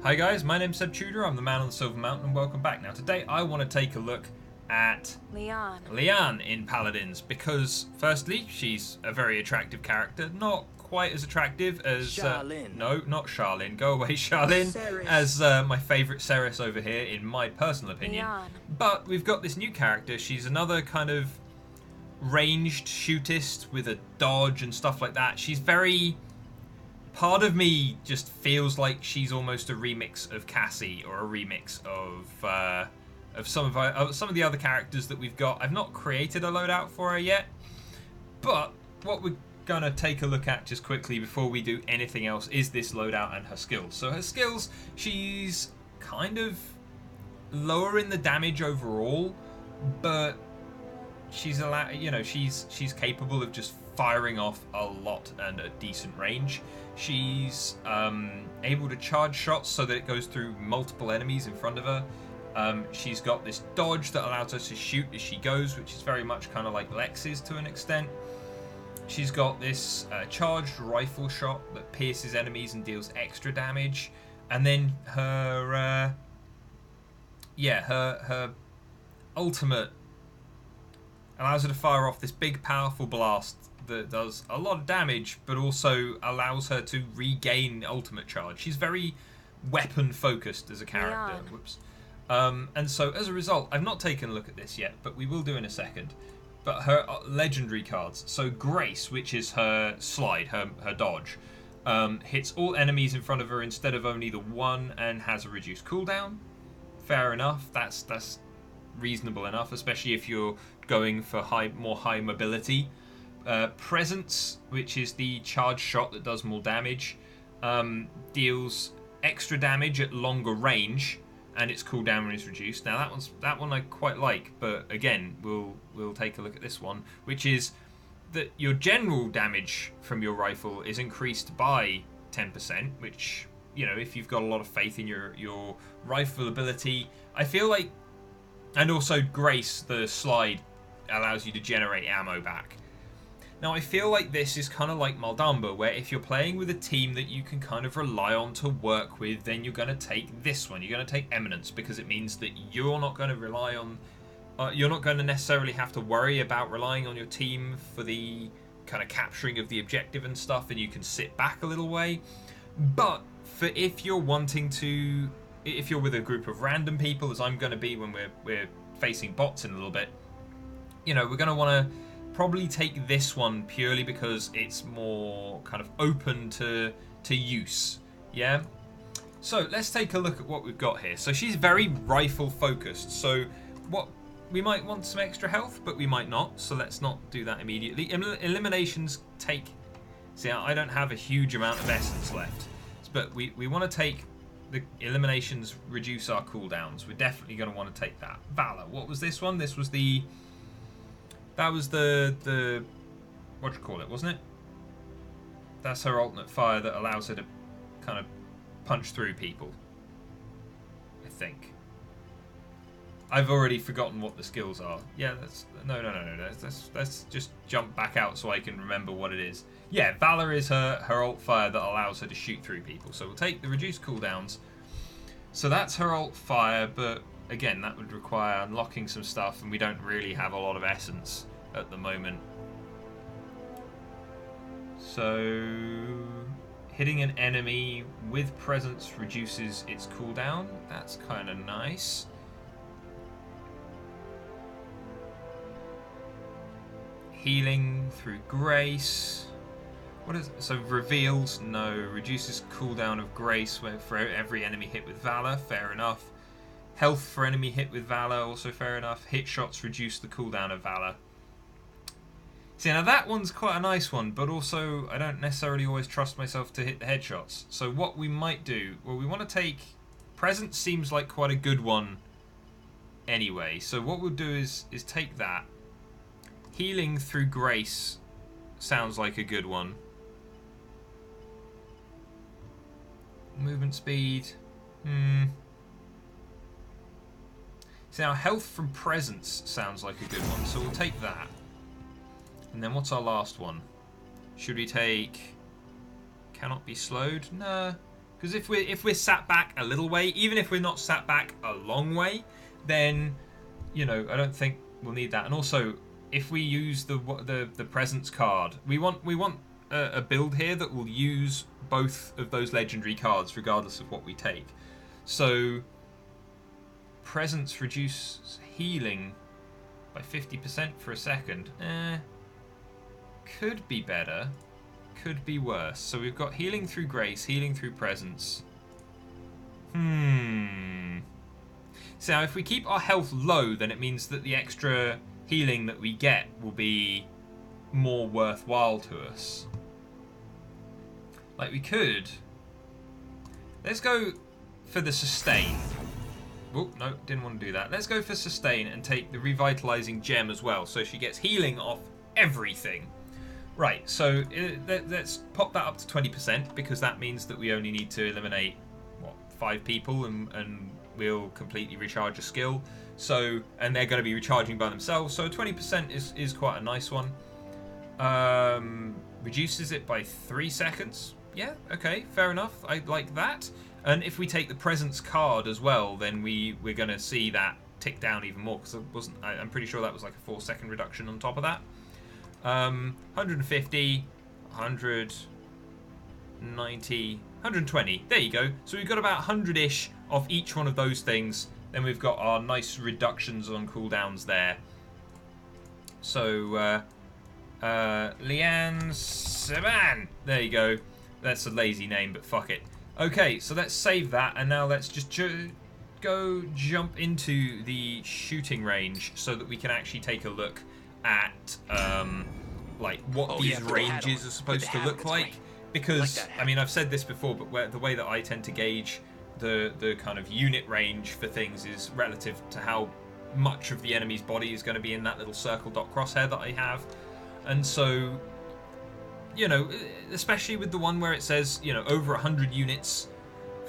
Hi guys, my name's Seb Tudor, I'm the man on the Silver Mountain, and welcome back. Now today I want to take a look at Lian in Paladins, because firstly, she's a very attractive character, not quite as attractive as... no, not Charlene, go away Charlene, as my favourite Ceres over here, in my personal opinion. But we've got this new character, she's another kind of ranged shootist with a dodge and stuff like that. She's very... Part of me just feels like she's almost a remix of Cassie, or a remix of some of the other characters that we've got. I've not created a loadout for her yet, but what we're gonna take a look at just quickly before we do anything else is this loadout and her skills. So her skills, she's kind of lower in the damage overall, but she's she's capable of just firing off a lot and at decent range. She's able to charge shots so that it goes through multiple enemies in front of her. She's got this dodge that allows her to shoot as she goes, which is very much kind of like Lex's to an extent. She's got this charged rifle shot that pierces enemies and deals extra damage. And then her ultimate allows her to fire off this big powerful blast that does a lot of damage, but also allows her to regain ultimate charge. She's very weapon focused as a character. Whoops. And so as a result, I've not taken a look at this yet, but we will do in a second. But her legendary cards. So Grace, which is her slide, her dodge, hits all enemies in front of her instead of only the one, and has a reduced cooldown. Fair enough. That's reasonable enough, especially if you're going for more high mobility. Presence, which is the charge shot that does more damage, deals extra damage at longer range, and its cooldown is reduced. Now that one I quite like, but again, we'll take a look at this one, which is that your general damage from your rifle is increased by 10%, which, you know, if you've got a lot of faith in your rifle ability, I feel like. And also Grace, the slide, allows you to generate ammo back. Now I feel like this is kind of like Maldamba, where if you're playing with a team that you can kind of rely on to work with, then you're going to take this one. You're going to take Eminence, because it means that you're not going to rely on... you're not going to necessarily have to worry about relying on your team for the kind of capturing of the objective and stuff, and you can sit back a little way. But for if you're wanting to... If you're with a group of random people, as I'm going to be when we're facing bots in a little bit, you know, we're going to want to probably take this one purely because it's more kind of open to use. Yeah. So let's take a look at what we've got here. So she's very rifle focused. So what we might want some extra health, but we might not. So let's not do that immediately. Eliminations take. See, I don't have a huge amount of essence left, but we want to take. The eliminations reduce our cooldowns. We're definitely going to want to take that. Valor. What was this one? This was the... That was the what do you call it, wasn't it? That's her alternate fire that allows her to kind of punch through people, I think. I've already forgotten what the skills are. Yeah, no. Let's just jump back out so I can remember what it is. Yeah, Valor is her alt fire that allows her to shoot through people. So we'll take the reduced cooldowns. So that's her alt fire, but again, that would require unlocking some stuff, and we don't really have a lot of essence at the moment. So hitting an enemy with presence reduces its cooldown. That's kind of nice. Healing through Grace. What is it? So reveals? No. Reduces cooldown of Grace for every enemy hit with Valor. Fair enough. Health for enemy hit with Valor. Also fair enough. Hit shots reduce the cooldown of Valor. See, now that one's quite a nice one, but also I don't necessarily always trust myself to hit the headshots. So what we might do, well, we want to take... Presence seems like quite a good one anyway. So what we'll do is take that. Healing through Grace sounds like a good one. Movement speed. So now health from presence sounds like a good one. So we'll take that. And then what's our last one? Should we take... Cannot be slowed? Nah. Because if we're sat back a little way, even if we're not sat back a long way, then, you know, I don't think we'll need that. And also, if we use the presence card, we want a build here that will use both of those legendary cards regardless of what we take. So presence reduces healing by 50% for a second. Could be better, could be worse. So we've got healing through grace, healing through presence. So now if we keep our health low, then it means that the extra healing that we get will be more worthwhile to us. Like, we could... Let's go for the sustain. Oh, no, didn't want to do that. Let's go for sustain and take the revitalizing gem as well, so she gets healing off everything. Right, so let's pop that up to 20%, because that means that we only need to eliminate, what, 5 people, and we'll completely recharge a skill. So, and they're going to be recharging by themselves, so 20% is quite a nice one. Reduces it by 3 seconds. Yeah, okay, fair enough. I like that. And if we take the presence card as well, then we're going to see that tick down even more, because I'm pretty sure that was like a 4-second reduction on top of that. 150, 190, 120. There you go. So we've got about 100-ish of each one of those things. Then we've got our nice reductions on cooldowns there. So, Lian Seban. There you go. That's a lazy name, but fuck it. Okay, so let's save that, and now let's just go jump into the shooting range so that we can actually take a look at like what these ranges are supposed to look like. Because, I mean, I've said this before, but the way that I tend to gauge the kind of unit range for things is relative to how much of the enemy's body is going to be in that little circle dot crosshair that I have. And so, you know, especially with the one where it says, you know, over 100 units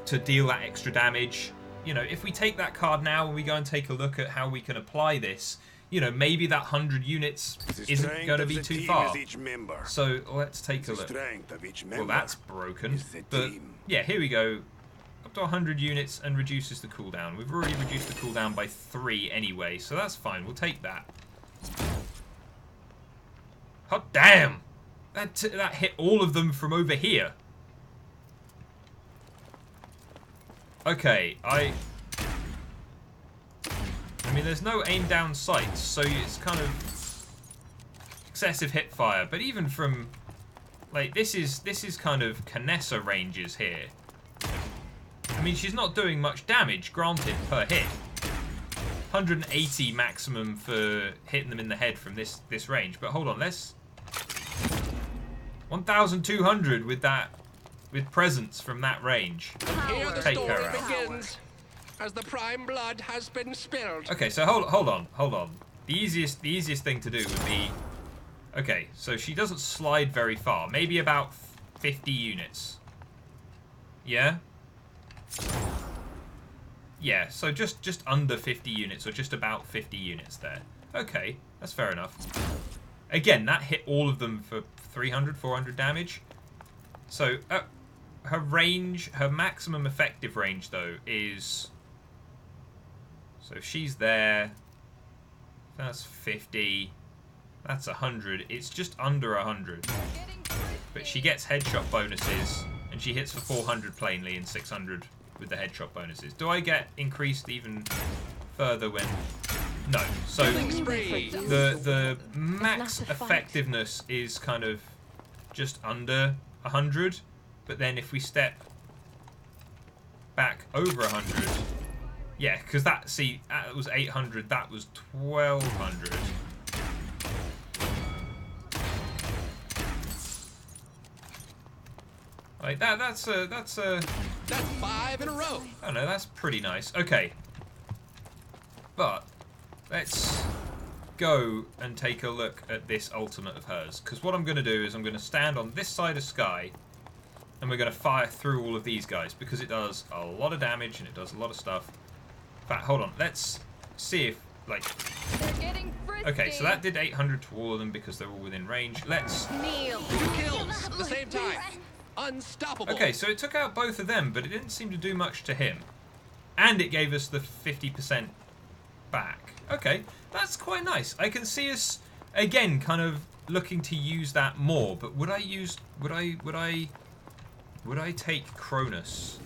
to deal that extra damage, you know, if we take that card now and we go and take a look at how we can apply this, you know, maybe that 100 units isn't going to be too far. So let's take a look. Well, that's broken. But yeah, here we go. Up to 100 units and reduces the cooldown. We've already reduced the cooldown by 3 anyway, so that's fine. We'll take that. Oh, damn! That hit all of them from over here. Okay, I mean, there's no aim down sights, so it's kind of excessive hip fire. But even from, like, this is kind of Canessa ranges here. I mean, she's not doing much damage, granted, per hit. 180 maximum for hitting them in the head from this range. But hold on, let's 1,200 with presence from that range. Here the Take story her out. begins, as the prime blood has been spilled. Okay, so hold on. The easiest thing to do would be, okay, so she doesn't slide very far, maybe about 50 units. Yeah? Yeah, so just under 50 units, or just about 50 units there. Okay, that's fair enough. Again, that hit all of them for 300, 400 damage. So, her range, her maximum effective range, though, is... So if she's there, that's 50, that's 100. It's just under 100. But she gets headshot bonuses, and she hits for 400 plainly and 600 with the headshot bonuses. Do I get increased even further when... No. So the max effectiveness is kind of just under 100, but then if we step back over 100, yeah, because that was 800, that was 1,200. Like that's 5 in a row. Oh no, that's pretty nice. Okay, but let's go and take a look at this ultimate of hers, because what I'm going to do is I'm going to stand on this side of Sky, and we're going to fire through all of these guys, because it does a lot of damage and it does a lot of stuff. In fact, hold on, let's see if, like... Okay, so that did 800 to all of them because they're all within range. Let's... Kneel. 2 kills at the same time. Unstoppable. Okay, so it took out both of them, but it didn't seem to do much to him. And it gave us the 50% back. Okay, that's quite nice. I can see us, again, kind of looking to use that more, but would I take Cronus?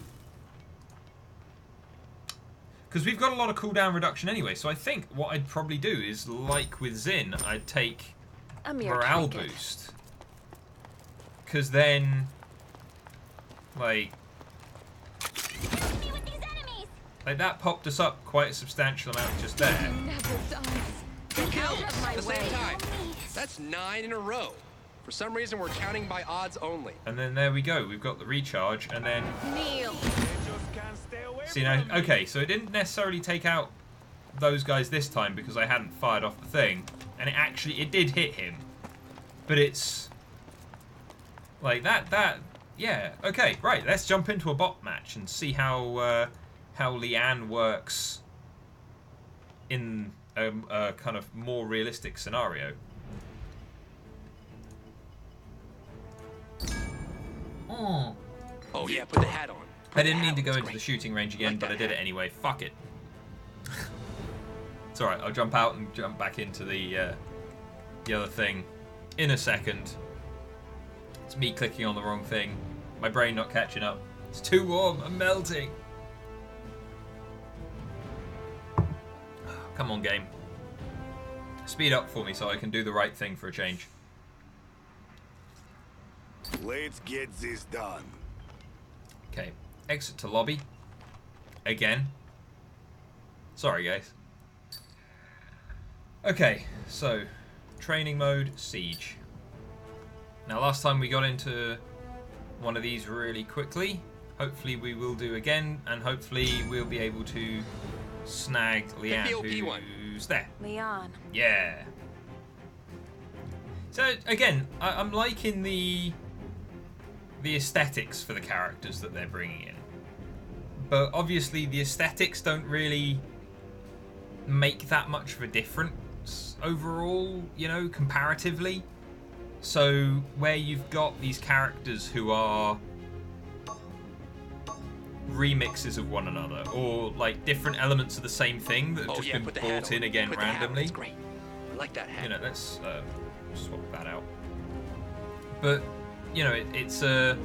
Because we've got a lot of cooldown reduction anyway, so I think what I'd probably do is, like with Zin, I'd take morale boost. Because then, like that popped us up quite a substantial amount just there. Two kills at the same time. That's 9 in a row. For some reason, we're counting by odds only. And then there we go. We've got the recharge, and then... Kneel. See now, okay, so it didn't necessarily take out those guys this time because I hadn't fired off the thing, and it did hit him. But it's... like, yeah, okay, right, let's jump into a bot match and see how Lian works in a kind of more realistic scenario. Oh yeah, put the hat on. I didn't mean to go into the shooting range again, but I did it anyway. Fuck it. It's alright, I'll jump out and jump back into the other thing in a second. It's me clicking on the wrong thing. My brain not catching up. It's too warm, I'm melting. Come on, game. Speed up for me so I can do the right thing for a change. Let's get this done. Okay, exit to lobby. Again. Sorry, guys. Okay, so training mode, siege. Now, last time we got into one of these really quickly. Hopefully we will do again, and hopefully we'll be able to snag Lian, who's there. Lian. Yeah. So again, I'm liking the aesthetics for the characters that they're bringing in, but obviously the aesthetics don't really make that much of a difference overall, you know, comparatively. So where you've got these characters who are remixes of one another, or like different elements of the same thing that have just been brought in again randomly. That's great. I like that hat. You know, let's swap that out. But you know, it's a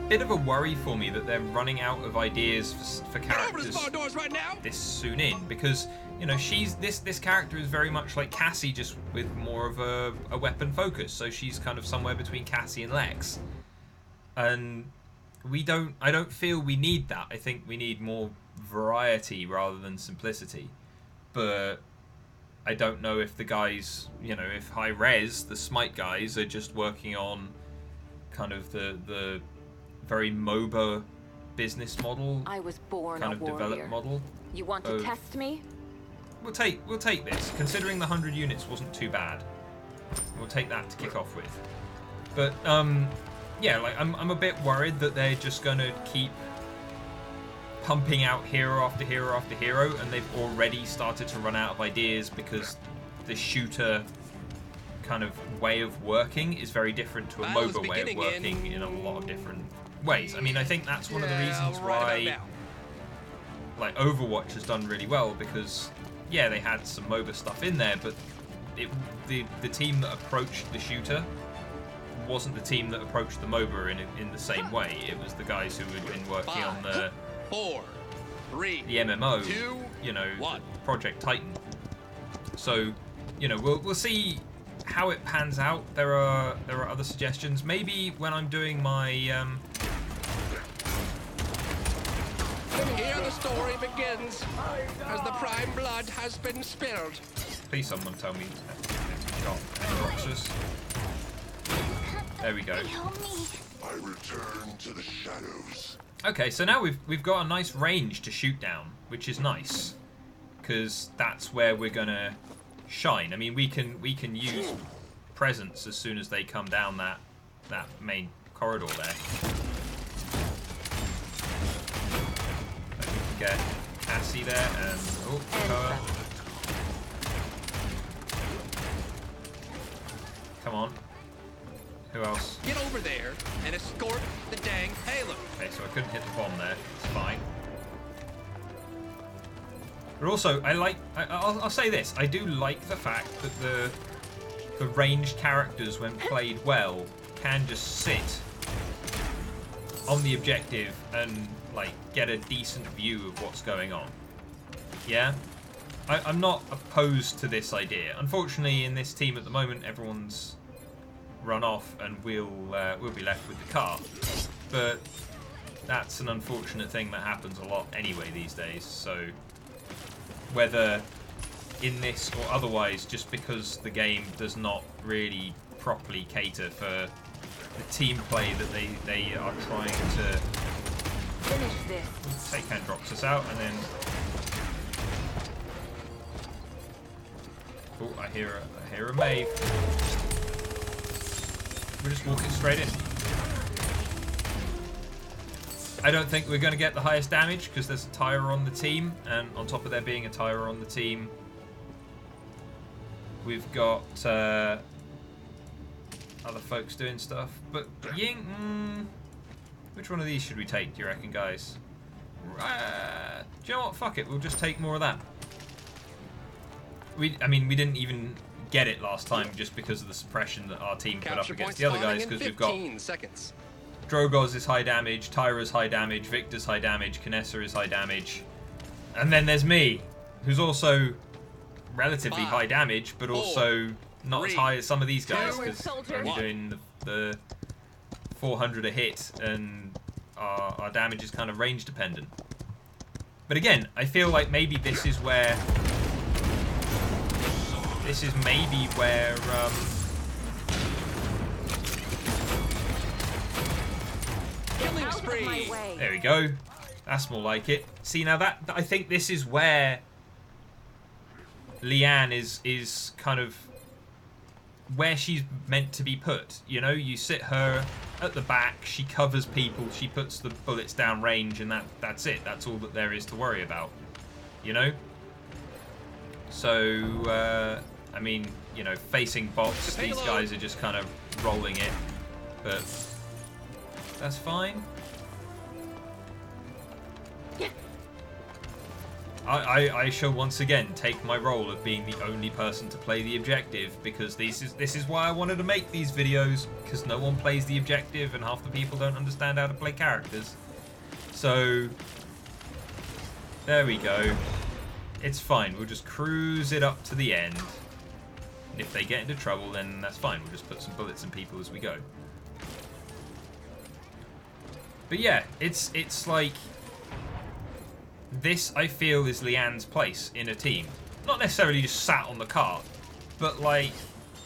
bit of a worry for me that they're running out of ideas for characters right now. this soon in, because you know this character is very much like Cassie, just with more of a weapon focus. So she's kind of somewhere between Cassie and Lex, and I don't feel we need that. I think we need more variety rather than simplicity. But I don't know if the guys, you know, if Hi-Rez, the Smite guys, are just working on kind of the very MOBA business model. I was born kind a of warrior. developed model. You want to test me? We'll take this. Considering the 100 units wasn't too bad, we'll take that to kick off with. But yeah, like I'm a bit worried that they're just gonna keep pumping out hero after hero after hero, and they've already started to run out of ideas because the shooter kind of way of working is very different to a MOBA way of working in a lot of different ways. I mean, I think that's one of the reasons why like Overwatch has done really well, because yeah, they had some MOBA stuff in there, but the team that approached the shooter wasn't the team that approached the MOBA in the same way. It was the guys who had been working on the 4, 3, the MMO, 2, you know, 1. Project Titan. So, you know, we'll see how it pans out. There are other suggestions. Maybe when I'm doing my Here the story begins, as the prime blood has been spilled. please someone tell me got any boxes. There we go. I return to the shadows. Okay, so now we've got a nice range to shoot down, which is nice, because that's where we're gonna shine. I mean, we can use presence as soon as they come down that main corridor there. I can get Cassie there and her. Come on. Who else? Get over there and escort the dang payload. Okay, so I couldn't hit the bomb there. It's fine. But also, I'll say this. I do like the fact that the ranged characters, when played well, can just sit on the objective and, like, get a decent view of what's going on. Yeah? I'm not opposed to this idea. Unfortunately, in this team at the moment, everyone's run off and we'll be left with the car. But that's an unfortunate thing that happens a lot anyway these days. So whether in this or otherwise, just because the game does not really properly cater for the team play that they are trying to Finish this. take, hand drops us out, and then oh, I hear a Maeve. We're just walking straight in. I don't think we're going to get the highest damage because there's a tire on the team, and on top of there being a tire on the team, we've got other folks doing stuff. But Ying, which one of these should we take, do you reckon, guys? Do you know what? Fuck it, we'll just take more of that. I mean, we didn't even get it last time just because of the suppression that our team put up against the other guys, because we've got seconds. Drogoz is high damage, Tyra's high damage, Victor's high damage, Kinessa is high damage, and then there's me, who's also relatively high damage, but also not as high as some of these guys, because we're only doing the 400 a hit, and our damage is kind of range dependent. But again, I feel like maybe this is where Killing spree. there we go. That's more like it. See, now that I think this is where Lian is kind of where she's meant to be put. You know, you sit her at the back, she covers people, she puts the bullets down range, and that's it. That's all that there is to worry about. You know? So, I mean, you know, facing bots, these guys are just kind of rolling it. But that's fine. I shall once again take my role of being the only person to play the objective, because this is why I wanted to make these videos, because no one plays the objective and half the people don't understand how to play characters. So there we go. It's fine. We'll just cruise it up to the end. And if they get into trouble, then that's fine. We'll just put some bullets in people as we go. But yeah, it's like, this, I feel, is Lian's place in a team. Not necessarily just sat on the cart, but like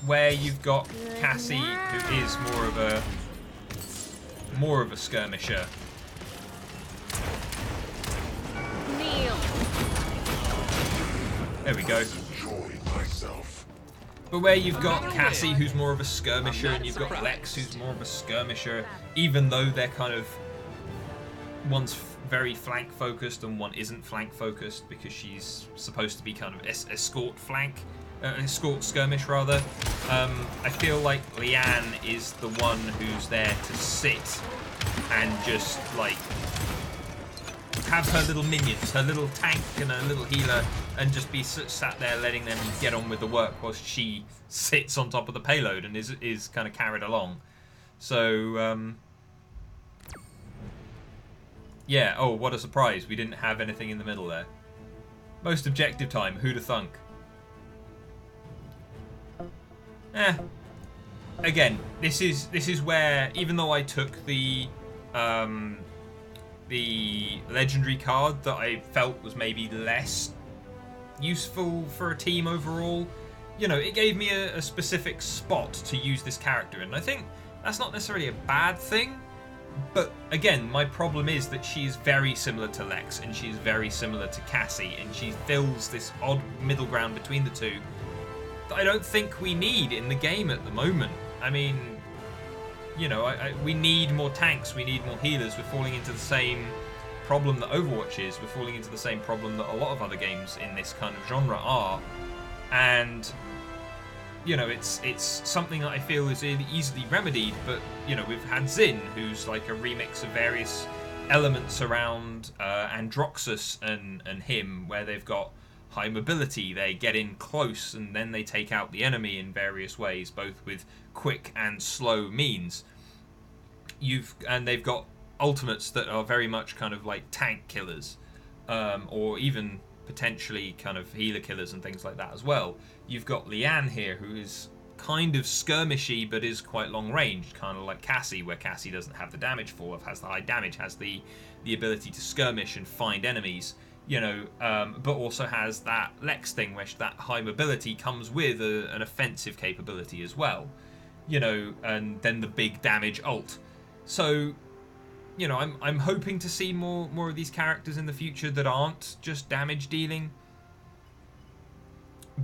where you've got Cassie, who is more of a skirmisher. Kneel. There we go. Enjoying myself. But where you've got Cassie, who's more of a skirmisher, and you've got Lex, who's more of a skirmisher, even though they're kind of, one's very flank focused and one isn't flank focused, because she's supposed to be kind of escort skirmish rather. I feel like Lian is the one who's there to sit and just like have her little minions, her little tank and her little healer, and just be sat there letting them get on with the work whilst she sits on top of the payload and is kind of carried along. So yeah, oh, what a surprise. We didn't have anything in the middle there. Most objective time, who'd have thunk? Again, this is where, even though I took the legendary card that I felt was maybe less useful for a team overall, you know, it gave me a specific spot to use this character in. I think that's not necessarily a bad thing. But again, my problem is that she's very similar to Lex, and she's very similar to Cassie, and she fills this odd middle ground between the two that I don't think we need in the game at the moment. I mean, you know, we need more tanks, we need more healers. We're falling into the same problem that Overwatch is. We're falling into the same problem that a lot of other games in this kind of genre are. And you know, it's something that I feel is easily remedied, but, you know, we've had Zin, who's like a remix of various elements around Androxus and him, where they've got high mobility, they get in close and then they take out the enemy in various ways, both with quick and slow means. And they've got ultimates that are very much kind of like tank killers, or even potentially kind of healer killers and things like that as well. You've got Lian here, who is kind of skirmishy but is quite long range, kind of like Cassie, where Cassie doesn't have the damage fall off, has the high damage, has the ability to skirmish and find enemies, you know, but also has that Lex thing, which that high mobility comes with an offensive capability as well, you know, and then the big damage ult. So, you know, I'm hoping to see more of these characters in the future that aren't just damage dealing,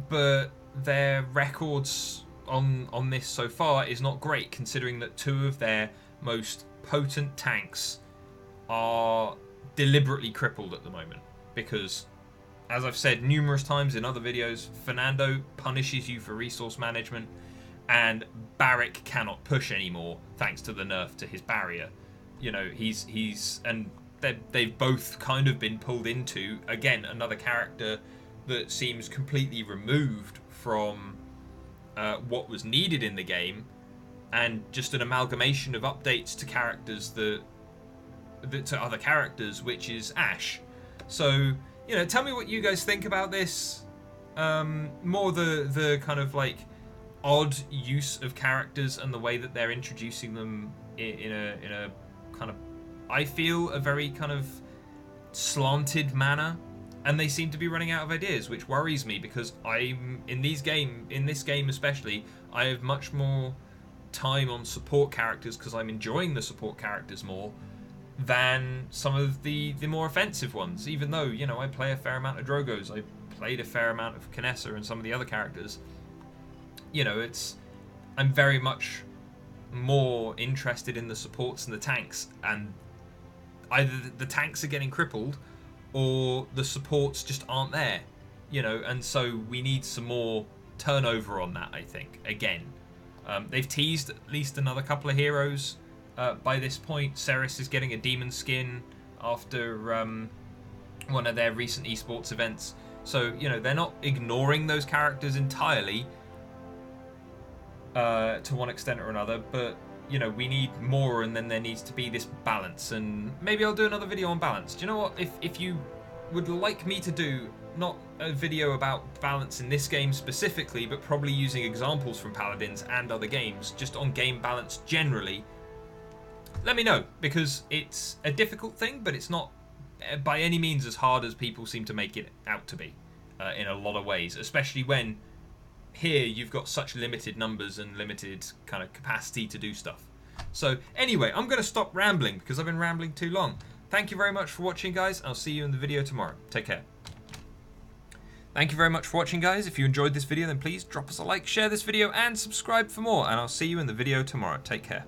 but their records on this so far is not great, considering that two of their most potent tanks are deliberately crippled at the moment, because, as I've said numerous times in other videos, Fernando punishes you for resource management, and Barrick cannot push anymore thanks to the nerf to his barrier. You know, and they've both kind of been pulled into, again, another character that seems completely removed from what was needed in the game, and just an amalgamation of updates to characters to other characters, which is Ash. So, you know, tell me what you guys think about this. More the kind of like odd use of characters and the way that they're introducing them in a kind of, I feel, a very kind of slanted manner, and they seem to be running out of ideas, which worries me, because I'm in this game especially, I have much more time on support characters because I'm enjoying the support characters more than some of the more offensive ones. Even though, you know, I play a fair amount of Drogos, I played a fair amount of Kinessa and some of the other characters. You know, I'm very much more interested in the supports and the tanks, and either the tanks are getting crippled or the supports just aren't there, you know, and so we need some more turnover on that, I think. Again, they've teased at least another couple of heroes by this point. Ceres is getting a demon skin after one of their recent esports events, so, you know, they're not ignoring those characters entirely, to one extent or another, but, you know, we need more, and then there needs to be this balance, and maybe I'll do another video on balance. Do you know what? If you would like me to do, not a video about balance in this game specifically, but probably using examples from Paladins and other games, just on game balance generally, let me know, because it's a difficult thing, but it's not by any means as hard as people seem to make it out to be, in a lot of ways, especially when here you've got such limited numbers and limited kind of capacity to do stuff. So anyway, I'm going to stop rambling because I've been rambling too long. Thank you very much for watching, guys. I'll see you in the video tomorrow. Take care. Thank you very much for watching, guys. If you enjoyed this video, then please drop us a like, share this video, and subscribe for more. And I'll see you in the video tomorrow. Take care.